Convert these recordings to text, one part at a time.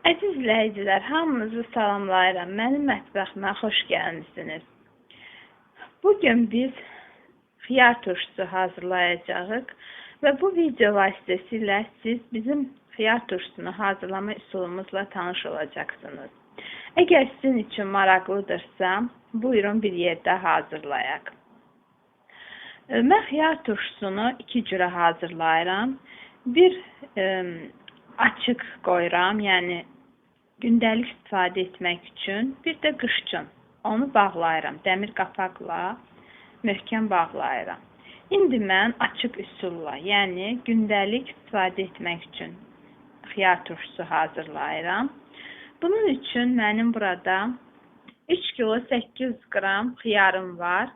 Əziz izləyicilər, hamınızı salamlayıram. Mənim mətbəximə xoş gəlmisiniz. Bugün biz xiyar turşusu hazırlayacağıq və bu video vasitəsilə siz bizim xiyar turşusunu hazırlama üsulumuzla tanış olacaqsınız. Əgər sizin üçün maraqlıdırsa, buyurun bir yerdə hazırlayaq. Mən xiyar turşusunu iki cürə hazırlayıram. Bir açıq qoyuram, yəni gündəlik istifadə etmək üçün, bir də qış üçün. Onu bağlayıram, dəmir qapaqla möhkəm bağlayıram. İndi mən açıq üsulla, yəni gündəlik istifadə etmək üçün xiyar turşusu hazırlayıram. Bunun üçün mənim burada 3 kilo 800 qram xiyarım var.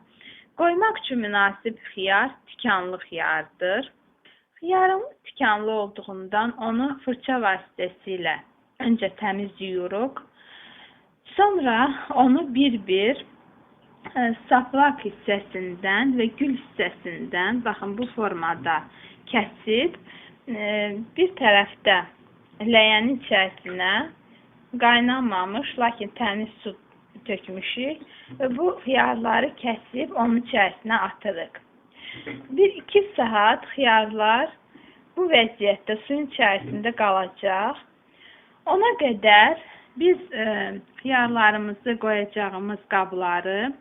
Qoymaq üçün münasib xiyar tikanlı xiyardır. Xiyarımız tikanlı olduğundan onu fırça vasitəsilə öncə təmiz yuyuruq. Sonra onu bir-bir saplaq hissəsindən və gül hissəsindən, baxın bu formada kəsib, bir tərəfdə ləyənin içərisinə qaynanmamış, lakin təmiz su tökmüşük və bu xiyarları kəsib onun içərisinə atırıq. 1-2 saat xiyarlar bu vəziyyətdə suyun içərisində qalacaq. Ona qədər biz xiyarlarımızı qoyacağımız qabları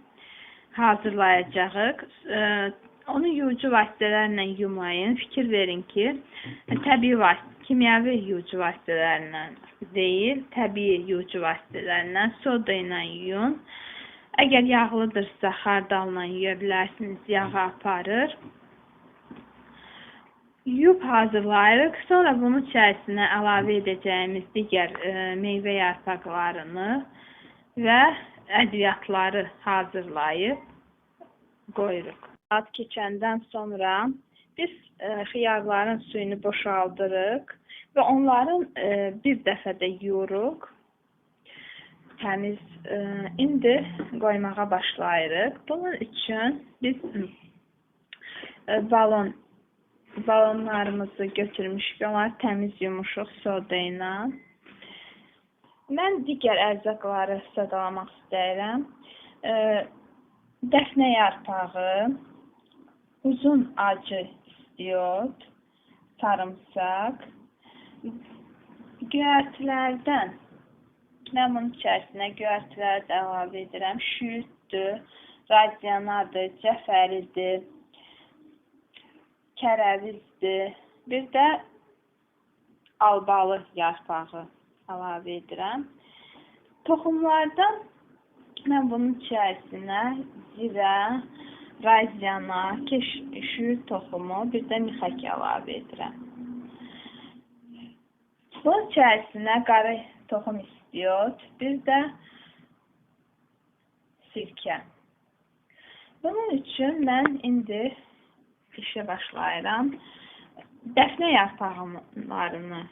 hazırlayacağıq. Onu yuyucu vasitələrlə yumayın. Fikir verin ki, təbii kimyəvi yuyucu vasitələrlə deyil, təbii yuyucu vasitələrlə, soda ilə yuyun. Əgər yağlıdırsa, xardalla yuya bilərsiniz, yağı aparır. Yuyub hazırlayırıq. Sonra bunun içərisinə əlavə edəcəyimiz digər meyvə yarpaqlarını və ədviyyatları hazırlayıb qoyuruq. Saat keçəndən sonra biz xiyarların suyunu boşaldırıq və onların bir dəfədə yuyuruq. Təmiz. İndi qoymağa başlayırıq. Bunun üçün biz balonlarımızı götürmüşük. Onları təmiz yumuşuq soda ilə. Mən digər ərzaqları sadalamaq istəyirəm. Dəfnə yarpağı, uzun acı istiot, sarımsaq, göyərtilərdən mən bunun içərisinə göyərtiləri də əlavə edirəm. Şüyüddür, razianadır, cəfəridir, kərəvizdir. Bir də albalı yarpağı əlavə edirəm. Toxumlardan mən bunun içərisinə zirə, raziana, şüyüd toxumu, bir də mixək əlavə edirəm. Bunun içərisinə qarı toxum istiot, bir də sirkə. Bunun üçün mən indi işə başlayıram. Dəfnə yarpaqlarını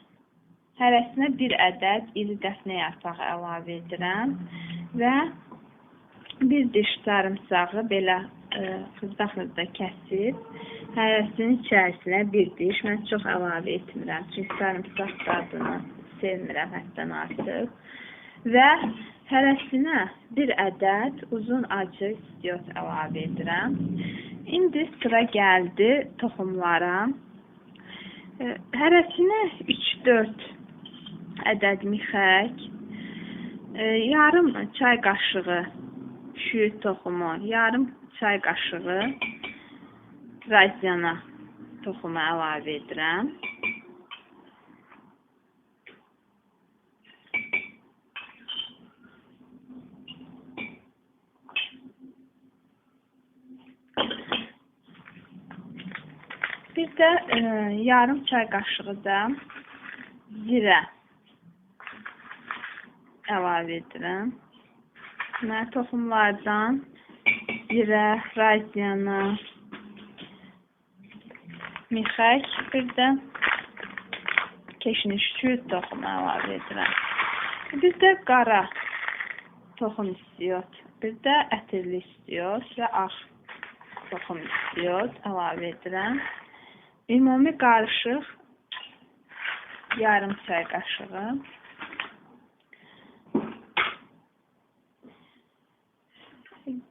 hərəsinə bir ədəd iri dəfnə yarpağı əlavə edirəm və bir diş sarımsağı belə xırda-xırda kəsib hərəsinin içərisinə bir diş, mən çox əlavə etmirəm, çünki sarımsaq dadını sevmirəm həddən artıq və hərəsinə bir ədəd uzun acı istiot əlavə edirəm. İndi sıra gəldi toxumlara. Hərəsinə 3-4 ədəd mixək, yarım çay qaşığı şüyüd toxumu, yarım çay qaşığı raziana toxumu əlavə edirəm. Bir də yarım çay qaşığı da zirə əlavə edirəm. Toxumlardan zirə, raziana, mixək, bir də keşniş, şüyüd toxumu əlavə edirəm. Bir də qara toxum istiot, bir də ətirli istiot və ağ toxum istiot əlavə edirəm. Ümumi qarışıq yarım çay qaşığı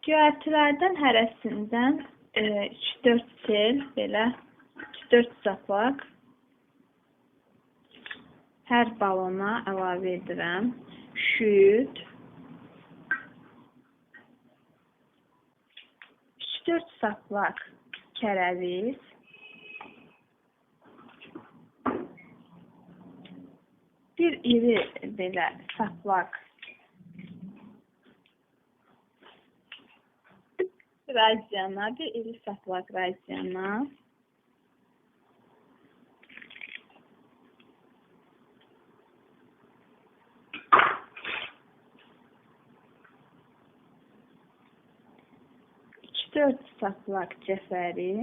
Göyərtilərdən hərəsindən 3-4 tel, belə 3-4 saplaq hər balona əlavə edirəm. Şüd, 3-4 saplaq kərəviz, bir iri belə saplaq raziyana, bir iri saplaq raziyana, dörd saplaq cəfəri,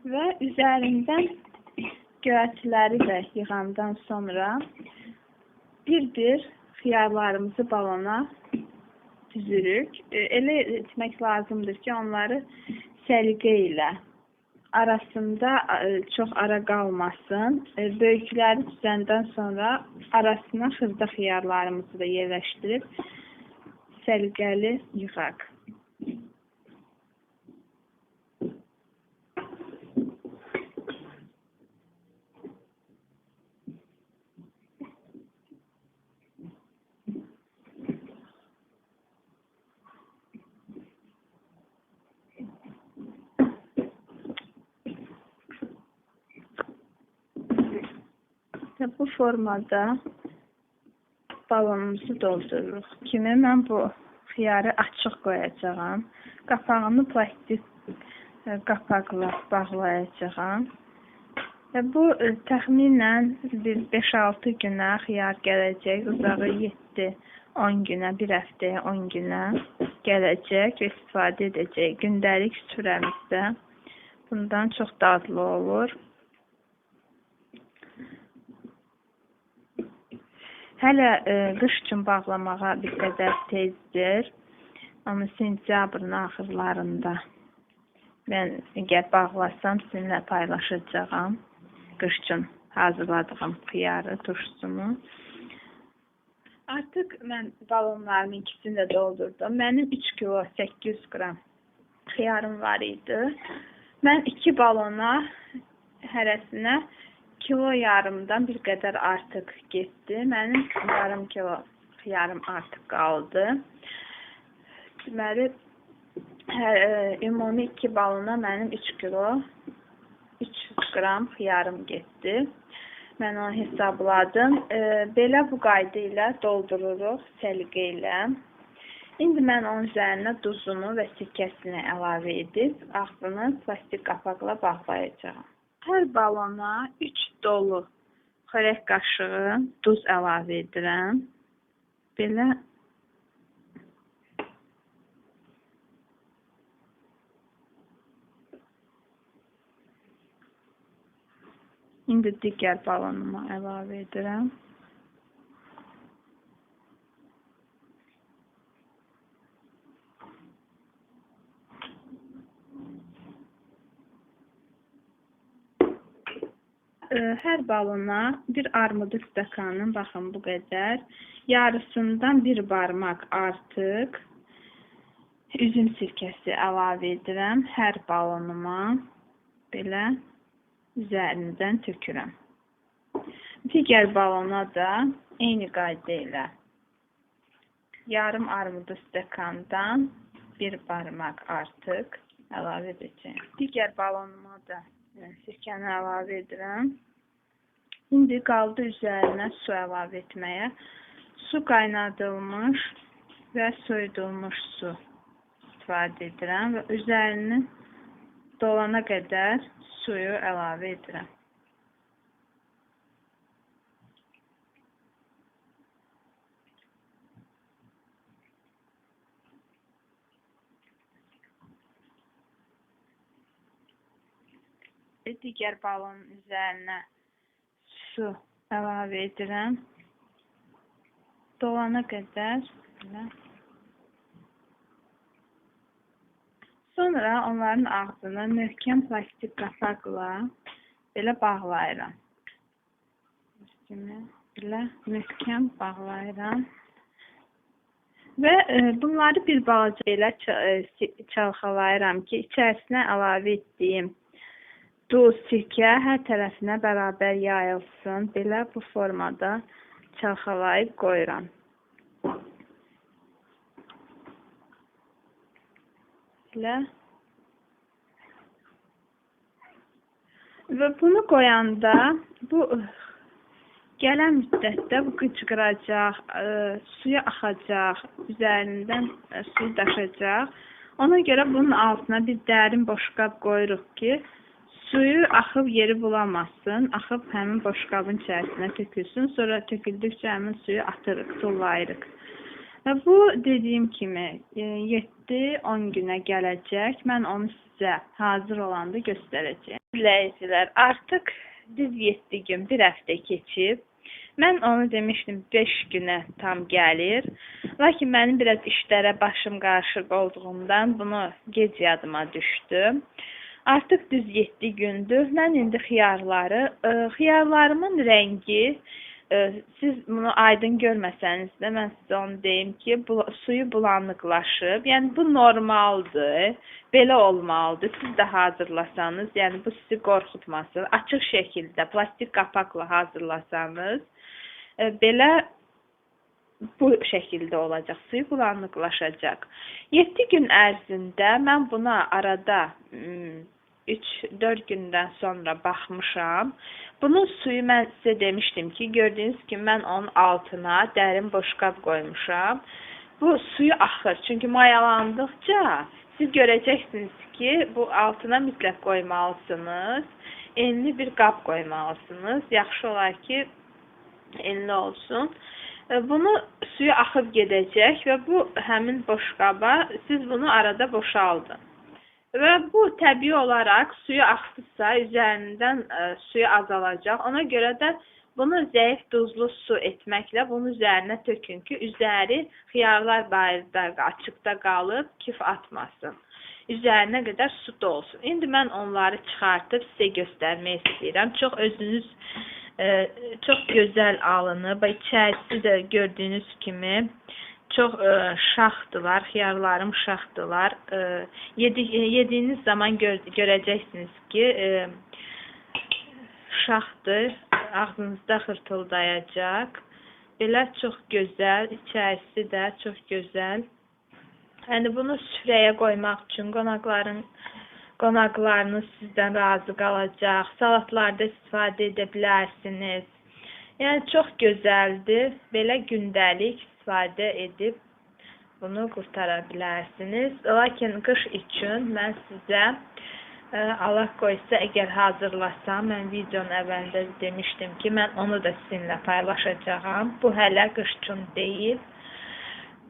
və üzərindən göyərtiləri də yığandan sonra bir-bir xiyarlarımızı balona düzürük. Elə etmək lazımdır ki, onları səliqə ilə arasında çox ara qalmasın. Böyükləri düzəndən sonra arasına xırda xiyarlarımızı da yerləşdirib səliqəli yığaq. Bu formada balonumuzu doldururuq. Kimi mən bu xiyarı açıq qoyacağam. Qapağını plastik qapaqla bağlayacağam. Və bu təxminən 5-6 günə xiyar gələcək. Uzağı 7-10 günə, bir həftəyə 10 günə gələcək və istifadə edəcək. Gündəlik sürəmizdə bundan çox dadlı olur. Hələ qış üçün bağlamağa bir qədər tezdir. Amma sentyabrın axırlarında mən əgər bağlasam sizinlə paylaşacağam. Qış üçün hazırladığım xiyarı, turşusunu. Artıq mən balonlarımın ikisini də doldurdum. Mənim 3 kilo 800 qram xiyarım var idi. Mən 2 balona hərəsinə kilo yarımdan bir qədər artıq getdi. Mənim yarım kilo xiyarım artıq qaldı. Deməli, ümumi 2 balona mənim 3 kilo 300 qram xiyarım getdi. Mən onu hesabladım. Belə bu qayda ilə doldururuq səliqə ilə. İndi mən onun üzərinə duzunu və sirkəsini əlavə edib ağzını plastik qapaqla bağlayacağam. Hər balona 3 dolu xörək qaşığı duz əlavə edirəm. Belə İndi digər balonuma əlavə edirəm. Hər balona bir armudun stəkanın, baxın bu qədər, yarısından bir barmaq artıq üzüm sirkəsi əlavə edirəm. Hər balonuma belə üzərindən tökürəm. Digər balona da eyni qayda ilə yarım armudu stəkandan bir barmaq artıq əlavə edəcəyim. Digər balonuma da sirkəni əlavə edirəm. İndi qaldı üzərinə su əlavə etməyə. Su qaynadılmış və soyudulmuş su istifadə edirəm və üzərini dolana qədər suyu əlavə edirəm. Digər balonun üzərinə su əlavə edirəm. Dolana qədər Sonra onların ağzını möhkəm plastik qapaqla belə bağlayıram. Belə möhkəm bağlayıram. Və bunları bir balaca belə çalxalayıram ki, içərisinə əlavə etdiyim duz, sirkə hər tərəfinə bərabər yayılsın. Belə bu formada çalxalayıb qoyuram. Belə. Və bunu qoyanda bu gələn müddətdə bu qıcqıracaq, suya axacaq, üzərindən suyu daşacaq. Ona görə bunun altına bir dərin boşqab qoyuruq ki, suyu axıb yeri bulamasın, axıb həmin boşqabın içərisinə tökülsün. Sonra töküldükcə həmin suyu atırıq, tullayırıq. Və bu dediyim kimi 7-10 günə gələcək. Mən onu sizə hazır olanda göstərəcəyim. İzləyicilər, artıq düz 7 gün, bir həftə keçib. Mən onu demişdim 5 günə tam gəlir. Lakin mənim biraz işlərə başım qarışıq olduğundan bunu gec yadıma düşdü. Artıq düz 7 gündür. Mən indi xiyarlarımın rəngi, siz bunu aydın görməsəniz də mən sizə onu deyim ki, suyu bulanıqlaşıb. Yəni bu normaldır. Belə olmalıdır. Siz də hazırlasanız, yəni bu sizi qorxutmasın. Açıq şəkildə plastik qapaqla hazırlasanız, belə bu şəkildə olacaq. Suyu bulanıqlaşacaq. 7 gün ərzində mən buna arada 3-4 gündən sonra baxmışam. Bunun suyu mən sizə demişdim ki, gördüyünüz kimi mən onun altına dərin boşqab qoymuşam. Bu suyu axır. Çünki mayalandıqca siz görəcəksiniz ki, bu altına mütləq qoymalısınız. Enli bir qab qoymalısınız. Yaxşı olar ki, enli olsun. Bunu suyu axıb gedəcək və bu həmin boşqaba siz bunu arada boşaldın. Və bu təbii olaraq suyu axdısa üzərindən suyu azalacaq. Ona görə də bunu zəif duzlu su etməklə bunun üzərinə tökün ki, üzəri xiyarlar bayırda, açıqda qalıb, kif atmasın. Üzərinə qədər su dolsun. İndi mən onları çıxartıb sizə göstərmək istəyirəm. Çox gözəl alınıb. İçərisi də gördüyünüz kimi çox şaxdılar, xiyarlarım şaxdılar. Yediyiniz zaman görəcəksiniz ki, şaxdır, ağzınızda xırtıldayacaq. Belə çox gözəl, içərisi də çox gözəl. Yəni bunu süfrəyə qoymaq üçün qonaqlarınız sizdən razı qalacaq. Salatlarda istifadə edə bilərsiniz. Yəni çox gözəldir. Belə gündəlik istifadə edib bunu qurtara bilərsiniz. Lakin qış üçün mən sizə Allah qoysa əgər hazırlasam, mən videonun əvvəlində demişdim ki, mən onu da sizinlə paylaşacağam. Bu hələ qış üçün deyil.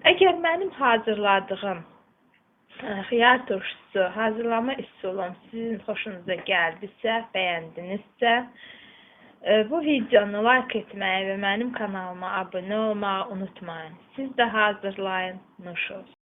Əgər mənim hazırladığım xiyar turşusu, hazırlama üsulum sizin xoşunuza gəldisə, bəyəndinizsə, bu videonu like etməyi və mənim kanalıma abunə olmağı unutmayın. Siz də hazırlayın, nuş olsun.